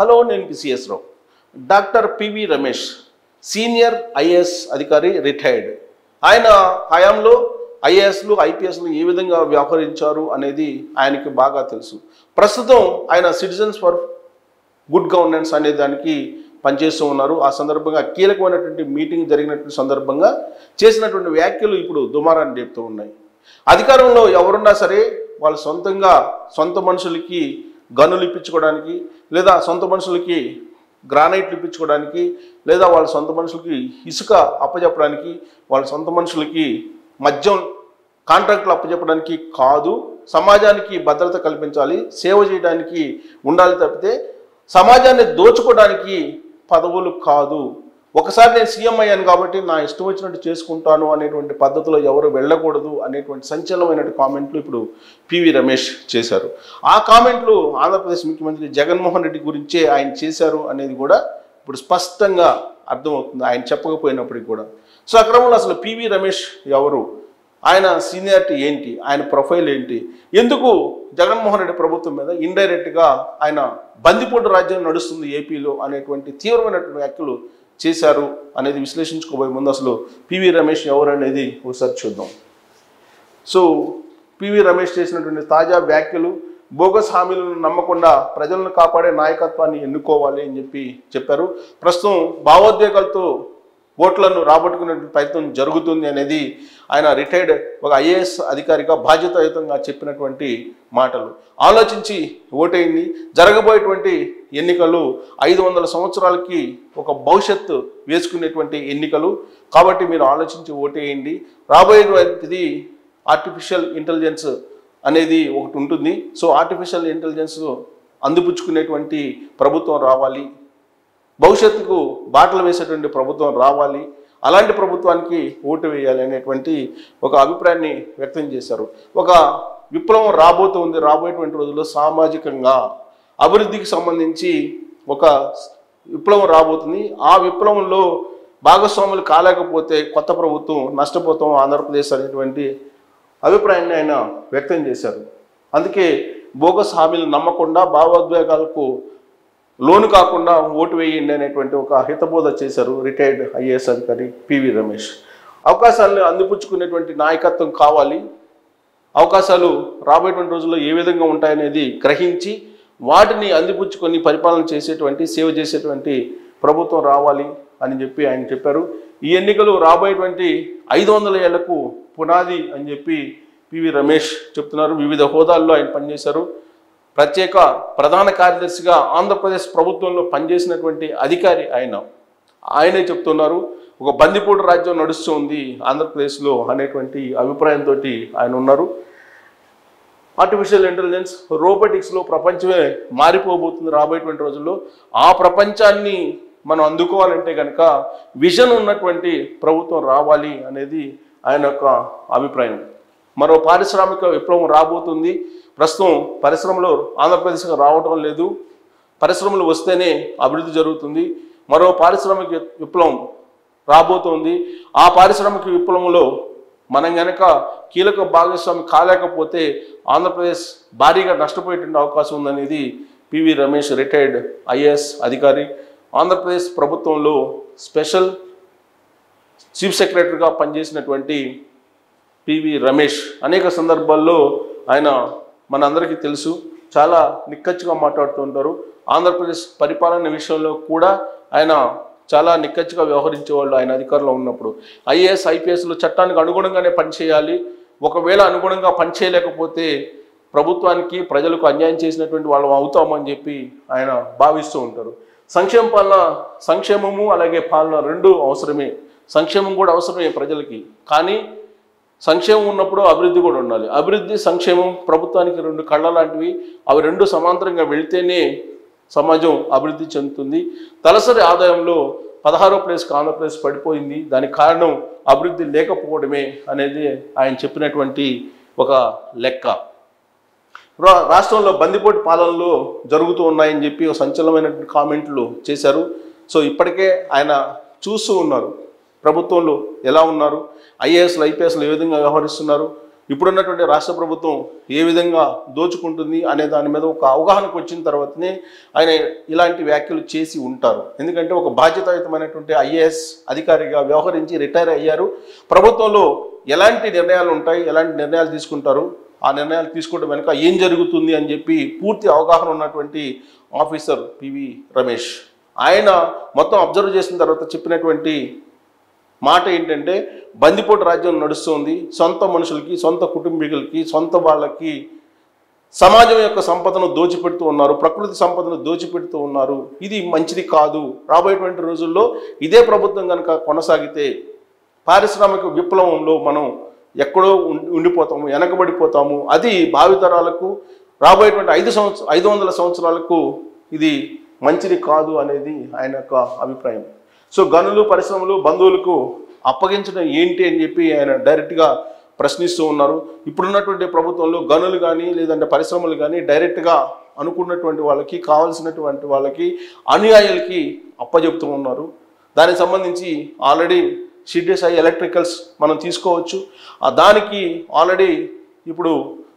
Hello, నేను PCS Rao. Doctor PV Ramesh senior IAS అధికారి, retired. ఆయన హయాంలో ఐఏఎస్లు ఐపీఎస్లు ఏ విధంగా వ్యవహరించారు అనేది ఆయనకి బాగా తెలుసు. ప్రస్తుతం ఆయన సిటిజన్స్ ఫర్ గుడ్ గవర్నెన్స్ అనే దానికి పనిచేస్తూ ఉన్నారు. ఆ సందర్భంగా కీలకమైనటువంటి మీటింగ్ జరిగినటువంటి సందర్భంగా చేసినటువంటి వ్యాఖ్యలు ఇప్పుడు దుమారాన్ని రేపుతూ ఉన్నాయి. అధికారంలో ఎవరున్నా సరే వాళ్ళు సొంతంగా సొంత మనుషులకి గనులు ఇప్పించుకోవడానికి, లేదా సొంత మనుషులకి గ్రానైట్లు ఇప్పించుకోవడానికి, లేదా వాళ్ళ సొంత మనుషులకి ఇసుక అప్పచెప్పడానికి, వాళ్ళ సొంత మనుషులకి మద్యం కాంట్రాక్టులు అప్పచెప్పడానికి కాదు, సమాజానికి భద్రత కల్పించాలి, సేవ చేయడానికి ఉండాలి తప్పితే సమాజాన్ని దోచుకోవడానికి పదవులు కాదు. ఒకసారి నేను సీఎం అయ్యాను కాబట్టి నా ఇష్టం వచ్చినట్టు చేసుకుంటాను అనేటువంటి పద్ధతిలో ఎవరు వెళ్ళకూడదు అనేటువంటి సంచలనమైన కామెంట్లు ఇప్పుడు పివి రమేష్ చేశారు. ఆ కామెంట్లు ఆంధ్రప్రదేశ్ ముఖ్యమంత్రి జగన్మోహన్ రెడ్డి గురించే ఆయన చేశారు అనేది కూడా ఇప్పుడు స్పష్టంగా అర్థమవుతుంది, ఆయన చెప్పకపోయినప్పటికీ కూడా. సో ఆ క్రమంలో అసలు పివి రమేష్ ఎవరు, ఆయన సీనియారిటీ ఏంటి, ఆయన ప్రొఫైల్ ఏంటి, ఎందుకు జగన్మోహన్ రెడ్డి ప్రభుత్వం మీద ఇండైరెక్ట్గా ఆయన బందిపోటు రాజ్యం నడుస్తుంది ఏపీలో అనేటువంటి తీవ్రమైనటువంటి వ్యాఖ్యలు చేశారు అనేది విశ్లేషించుకోబోయే ముందు అసలు పివి రమేష్ ఎవరు అనేది ఒకసారి చూద్దాం. సో పివి రమేష్ చేసినటువంటి తాజా వ్యాఖ్యలు, బోగస్ హామీలను నమ్మకుండా ప్రజలను కాపాడే నాయకత్వాన్ని ఎన్నుకోవాలి అని చెప్పారు. ప్రస్తుతం భావోద్వేగాలతో ఓట్లను రాబట్టుకునే ప్రయత్నం జరుగుతుంది అనేది ఆయన రిటైర్డ్ ఒక ఐఏఎస్ అధికారిగా బాధ్యతాయుతంగా చెప్పినటువంటి మాటలు. ఆలోచించి ఓటేయండి, జరగబోయేటువంటి ఎన్నికలు 500 సంవత్సరాలకి ఒక భవిష్యత్తు వేసుకునేటువంటి ఎన్నికలు కాబట్టి మీరు ఆలోచించి ఓటేయండి. రాబోయేటువంటిది ఆర్టిఫిషియల్ ఇంటెలిజెన్స్ అనేది ఒకటి ఉంటుంది. సో ఆర్టిఫిషియల్ ఇంటెలిజెన్స్ అందిపుచ్చుకునేటువంటి ప్రభుత్వం రావాలి, భవిష్యత్తుకు బాటలు వేసేటువంటి ప్రభుత్వం రావాలి, అలాంటి ప్రభుత్వానికి ఓటు వేయాలి అనేటువంటి ఒక అభిప్రాయాన్ని వ్యక్తం చేశారు. ఒక విప్లవం రాబోతుంది, రాబోయేటువంటి రోజుల్లో సామాజికంగా అభివృద్ధికి సంబంధించి ఒక విప్లవం రాబోతుంది. ఆ విప్లవంలో భాగస్వాములు కాలేకపోతే కొత్త ప్రభుత్వం నష్టపోతాం ఆంధ్రప్రదేశ్ అనేటువంటి అభిప్రాయాన్ని ఆయన వ్యక్తం చేశారు. అందుకే బోగస్ హామీలు నమ్మకుండా భావోద్వేగాలకు లోను కాకుండా ఓటు వేయండి అనేటువంటి ఒక హితబోధ చేశారు రిటైర్డ్ ఐఏఎస్ అధికారి పివి రమేష్. అవకాశాలను అందిపుచ్చుకునేటువంటి నాయకత్వం కావాలి, అవకాశాలు రాబోయేటువంటి రోజుల్లో ఏ విధంగా ఉంటాయనేది గ్రహించి వాటిని అందిపుచ్చుకొని పరిపాలన చేసేటువంటి, సేవ చేసేటువంటి ప్రభుత్వం రావాలి అని ఆయన చెప్పారు. ఈ ఎన్నికలు రాబోయేటువంటి 500 ఏళ్లకు పునాది అని పివి రమేష్ చెప్తున్నారు. వివిధ హోదాల్లో ఆయన పనిచేశారు. ప్రత్యేక ప్రధాన కార్యదర్శిగా ఆంధ్రప్రదేశ్ ప్రభుత్వంలో పనిచేసినటువంటి అధికారి ఆయనే చెప్తున్నారు. ఒక బందిపోటు రాజ్యం నడుస్తుంది ఆంధ్రప్రదేశ్లో అనేటువంటి అభిప్రాయంతో ఆయన ఉన్నారు. ఆర్టిఫిషియల్ ఇంటెలిజెన్స్, రోబోటిక్స్లో ప్రపంచమే మారిపోబోతుంది రాబోయేటువంటి రోజుల్లో. ఆ ప్రపంచాన్ని మనం అందుకోవాలంటే కనుక విజన్ ఉన్నటువంటి ప్రభుత్వం రావాలి అనేది ఆయన యొక్క అభిప్రాయం. మరో పారిశ్రామిక విప్లవం రాబోతుంది. ప్రస్తుతం పరిశ్రమలు ఆంధ్రప్రదేశ్కి రావటం లేదు, పరిశ్రమలు వస్తేనే అభివృద్ధి జరుగుతుంది. మరో పారిశ్రామిక విప్లవం రాబోతుంది. ఆ పారిశ్రామిక విప్లవంలో మనం కనుక కీలక భాగస్వామి కాలేకపోతే ఆంధ్రప్రదేశ్ భారీగా నష్టపోయేటువంటి అవకాశం ఉందనేది పివి రమేష్ రిటైర్డ్ ఐఏఎస్ అధికారి, ఆంధ్రప్రదేశ్ ప్రభుత్వంలో స్పెషల్ చీఫ్ సెక్రటరీగా పనిచేసినటువంటి పివి రమేష్ అనేక సందర్భాల్లో ఆయన మనందరికీ తెలుసు, చాలా నిక్కచ్చిగా మాట్లాడుతూ ఉంటారు. ఆంధ్రప్రదేశ్ పరిపాలన విషయంలో కూడా ఆయన చాలా నిక్కచ్చిగా వ్యవహరించేవాళ్ళు ఆయన అధికారంలో ఉన్నప్పుడు. ఐఏఎస్ ఐపీఎస్లు చట్టానికి అనుగుణంగానే పనిచేయాలి, ఒకవేళ అనుగుణంగా పనిచేయలేకపోతే ప్రభుత్వానికి ప్రజలకు అన్యాయం చేసినటువంటి వాళ్ళం అవుతామని ఆయన భావిస్తూ ఉంటారు. సంక్షేమ పాలన, సంక్షేమము అలాగే పాలన రెండు అవసరమే. సంక్షేమం కూడా అవసరమే ప్రజలకి, కానీ సంక్షేమం ఉన్నప్పుడు అభివృద్ధి కూడా ఉండాలి. అభివృద్ధి, సంక్షేమం ప్రభుత్వానికి రెండు కళ్ళ లాంటివి. అవి రెండు సమాంతరంగా వెళితేనే సమాజం అభివృద్ధి చెందుతుంది. తలసరి ఆదాయంలో 16వ ప్లేస్కి ఆంధ్రప్రదేశ్ పడిపోయింది. దానికి కారణం అభివృద్ధి లేకపోవడమే అనేది ఆయన చెప్పినటువంటి ఒక లెక్క. రాష్ట్రంలో బందిపోటు పాలనలో జరుగుతూ ఉన్నాయని ఒక సంచలనమైనటువంటి కామెంట్లు చేశారు. సో ఇప్పటికే ఆయన చూస్తూ ఉన్నారు ప్రభుత్వంలో ఎలా ఉన్నారు, ఐఏఎస్లు ఐపీఎస్లు ఏ విధంగా వ్యవహరిస్తున్నారు, ఇప్పుడున్నటువంటి రాష్ట్ర ప్రభుత్వం ఏ విధంగా దోచుకుంటుంది అనే దాని మీద ఒక అవగాహనకు వచ్చిన తర్వాతనే ఆయన ఇలాంటి వ్యాఖ్యలు చేసి ఉంటారు. ఎందుకంటే ఒక బాధ్యతాయుతమైనటువంటి ఐఏఎస్ అధికారిగా వ్యవహరించి రిటైర్ అయ్యారు. ప్రభుత్వంలో ఎలాంటి నిర్ణయాలు ఉంటాయి, ఎలాంటి నిర్ణయాలు తీసుకుంటారు, ఆ నిర్ణయాలు తీసుకోవడం వెనుక ఏం జరుగుతుంది అని చెప్పి పూర్తి అవగాహన ఉన్నటువంటి ఆఫీసర్ పివి రమేష్ ఆయన మొత్తం అబ్జర్వ్ చేసిన తర్వాత చెప్పినటువంటి మాట ఏంటంటే, బందిపోటు రాజ్యం నడుస్తుంది, సొంత మనుషులకి, సొంత కుటుంబీకులకి, సొంత వాళ్ళకి సమాజం యొక్క సంపదను దోచిపెడుతూ ఉన్నారు, ప్రకృతి సంపదను దోచిపెడుతూ ఉన్నారు. ఇది మంచిది కాదు. రాబోయేటువంటి రోజుల్లో ఇదే ప్రభుత్వం కనుక కొనసాగితే పారిశ్రామిక విప్లవంలో మనం ఎక్కడో ఉండిపోతాము, వెనకబడిపోతాము. అది భావితరాలకు రాబోయేటువంటి 500 సంవత్సరాలకు ఇది మంచిది కాదు అనేది ఆయన యొక్క అభిప్రాయం. సో గనులు, పరిశ్రమలు బంధువులకు అప్పగించడం ఏంటి అని చెప్పి ఆయన డైరెక్ట్గా ప్రశ్నిస్తూ ఉన్నారు. ఇప్పుడున్నటువంటి ప్రభుత్వంలో గనులు కానీ లేదంటే పరిశ్రమలు కానీ డైరెక్ట్గా అనుకున్నటువంటి వాళ్ళకి, కావాల్సినటువంటి వాళ్ళకి, అనుయాయులకి అప్పచెప్తూ ఉన్నారు. దానికి సంబంధించి ఆల్రెడీ సిడిఎస్ఐ ఎలక్ట్రికల్స్ మనం తీసుకోవచ్చు. దానికి ఆల్రెడీ ఇప్పుడు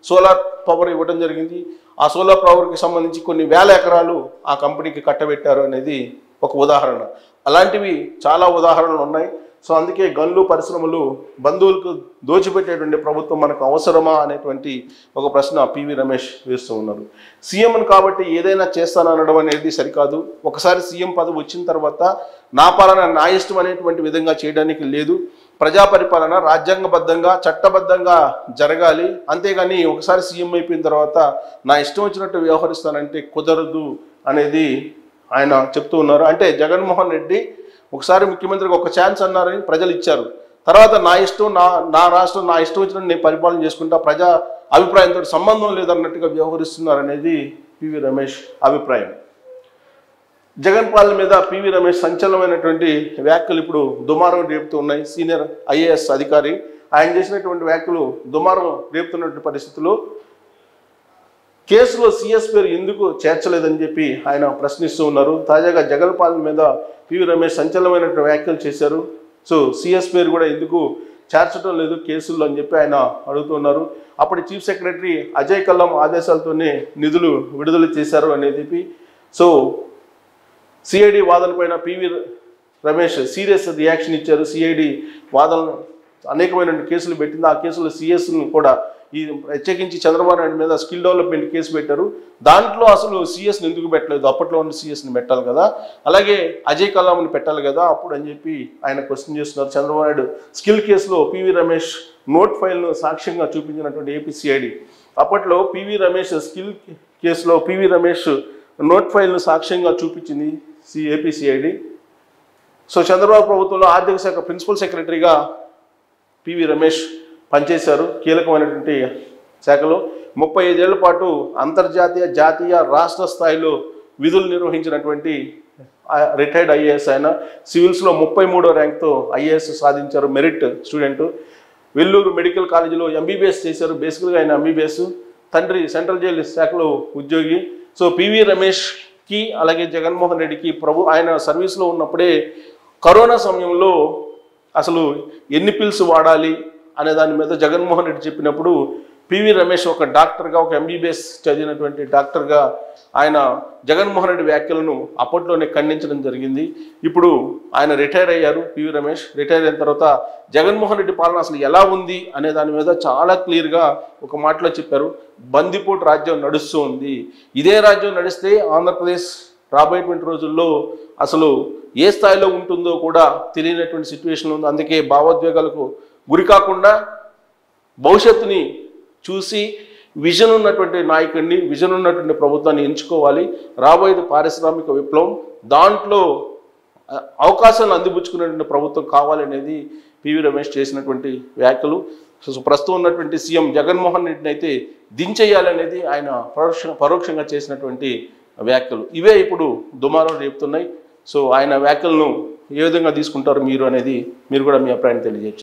సోలార్ పవర్ ఇవ్వడం జరిగింది. ఆ సోలార్ పవర్కి సంబంధించి కొన్ని వేల ఎకరాలు ఆ కంపెనీకి కట్టబెట్టారు అనేది ఒక ఉదాహరణ. అలాంటివి చాలా ఉదాహరణలు ఉన్నాయి. సో అందుకే గనులు, పరిశ్రమలు బంధువులకు దోచిపెట్టేటువంటి ప్రభుత్వం మనకు అవసరమా అనేటువంటి ఒక ప్రశ్న పివి రమేష్ వేస్తూ ఉన్నారు. సీఎంను కాబట్టి ఏదైనా చేస్తాననడం అనేది సరికాదు. ఒకసారి సీఎం పదవి వచ్చిన తర్వాత నా పాలన నా ఇష్టం అనేటువంటి విధంగా చేయడానికి లేదు. ప్రజా పరిపాలన రాజ్యాంగబద్ధంగా, చట్టబద్ధంగా జరగాలి. అంతేగాని ఒకసారి సీఎం అయిపోయిన తర్వాత నా ఇష్టం వచ్చినట్టు వ్యవహరిస్తానంటే కుదరదు అనేది ఆయన చెప్తూ ఉన్నారు. అంటే జగన్మోహన్ రెడ్డి ఒకసారి ముఖ్యమంత్రికి ఒక ఛాన్స్ అన్నారని ప్రజలు ఇచ్చారు. తర్వాత నా ఇష్టం, నా రాష్ట్రం, నా ఇష్టం వచ్చినట్టు నేను పరిపాలన చేసుకుంటా, ప్రజా అభిప్రాయంతో సంబంధం లేదన్నట్టుగా వ్యవహరిస్తున్నారనేది పివి రమేష్ అభిప్రాయం. జగన్ పాలన మీద పివి రమేష్ సంచలనమైనటువంటి వ్యాఖ్యలు ఇప్పుడు దుమారం రేపుతూ ఉన్నాయి. సీనియర్ ఐఏఎస్ అధికారి ఆయన చేసినటువంటి వ్యాఖ్యలు దుమారం రేపుతున్నటువంటి పరిస్థితుల్లో కేసులో సిఎస్ పేరు ఎందుకు చేర్చలేదని చెప్పి ఆయన ప్రశ్నిస్తూ ఉన్నారు. తాజాగా జగన్ పాలన మీద పివి రమేష్ సంచలనమైనటువంటి వ్యాఖ్యలు చేశారు. సో సిఎస్ పేరు కూడా ఎందుకు చేర్చడం లేదు కేసుల్లో అని చెప్పి ఆయన అడుగుతున్నారు. అప్పటి చీఫ్ సెక్రటరీ అజయ్ కల్లం ఆదేశాలతోనే నిధులు విడుదల చేశారు అనేది. సో సిఐడి వాదన పైన పివి రమేష్ సీరియస్ రియాక్షన్ ఇచ్చారు. సిఐడి వాదనలు అనేకమైన కేసులు పెట్టింది. ఆ కేసులో సిఎస్ను కూడా ఈ ప్రత్యేకించి చంద్రబాబు నాయుడు మీద స్కిల్ డెవలప్మెంట్ కేసు పెట్టారు. దాంట్లో అసలు సిఎస్ని ఎందుకు పెట్టలేదు, అప్పట్లో ఉన్న సిఎస్ని పెట్టాలి కదా, అలాగే అజయ్ కల్లాంని పెట్టాలి కదా అప్పుడు అని చెప్పి ఆయన క్వశ్చన్ చేస్తున్నారు. చంద్రబాబు నాయుడు స్కిల్ కేసులో పివి రమేష్ నోట్ ఫైల్ను సాక్ష్యంగా చూపించినటువంటి ఏపీ సిఐడి అప్పట్లో పివి రమేష్ స్కిల్ కేసులో పివి రమేష్ నోట్ ఫైల్ను సాక్ష్యంగా చూపించింది ఏపీ సిఐడి. సో చంద్రబాబు ప్రభుత్వంలో ఆర్థిక శాఖ ప్రిన్సిపల్ సెక్రటరీగా పివి రమేష్ పనిచేశారు. కీలకమైనటువంటి శాఖలో 35 ఏళ్ల పాటు అంతర్జాతీయ, జాతీయ, రాష్ట్ర స్థాయిలో విధులు నిర్వహించినటువంటి రిటైర్డ్ ఐఏఎస్ ఆయన. సివిల్స్లో 33వ ర్యాంక్తో ఐఏఎస్ సాధించారు. Merit student. వెల్లూరు మెడికల్ కాలేజీలో ఎంబీబీఎస్ చేశారు. బేసికల్గా ఆయన ఎంబీబీఎస్. తండ్రి సెంట్రల్ జైలు శాఖలో ఉద్యోగి. సో పివి రమేష్కి అలాగే జగన్మోహన్ రెడ్డికి ఆయన సర్వీస్లో ఉన్నప్పుడే కరోనా సమయంలో అసలు ఎన్ని పిల్స్ వాడాలి అనే దాని మీద జగన్మోహన్ రెడ్డి చెప్పినప్పుడు పివి రమేష్ ఒక డాక్టర్గా, ఒక ఎంబీబీఎస్ చదివినటువంటి డాక్టర్గా ఆయన జగన్మోహన్ రెడ్డి వ్యాఖ్యలను అప్పట్లోనే ఖండించడం జరిగింది. ఇప్పుడు ఆయన రిటైర్ అయ్యారు. పివి రమేష్ రిటైర్ అయిన తర్వాత జగన్మోహన్ రెడ్డి పాలన అసలు ఎలా ఉంది అనే దాని మీద చాలా క్లియర్గా ఒక మాటలో చెప్పారు. బందిపోటు రాజ్యం నడుస్తూ ఉంది. ఇదే రాజ్యం నడిస్తే ఆంధ్రప్రదేశ్ రాబోయేటువంటి రోజుల్లో అసలు ఏ స్థాయిలో ఉంటుందో కూడా తెలియనటువంటి సిచ్యువేషన్ ఉంది. అందుకే భావోద్వేగాలకు గురి కాకుండా భవిష్యత్తుని చూసి విజన్ ఉన్నటువంటి నాయకుడిని, విజన్ ఉన్నటువంటి ప్రభుత్వాన్ని ఎంచుకోవాలి. రాబోయేది పారిశ్రామిక విప్లవం, దాంట్లో అవకాశాలను అందిపుచ్చుకునేటువంటి ప్రభుత్వం కావాలనేది పివి రమేష్ చేసినటువంటి వ్యాఖ్యలు. సో ప్రస్తుతం ఉన్నటువంటి సీఎం జగన్మోహన్ రెడ్డిని అయితే దించేయాలనేది ఆయన పరోక్షంగా చేసినటువంటి వ్యాఖ్యలు. ఇవే ఇప్పుడు దుమారం రేపుతున్నాయి. సో ఆయన వ్యాఖ్యలను ఏ విధంగా తీసుకుంటారు మీరు అనేది మీరు కూడా మీ అభిప్రాయాన్ని తెలియజేయచ్చు.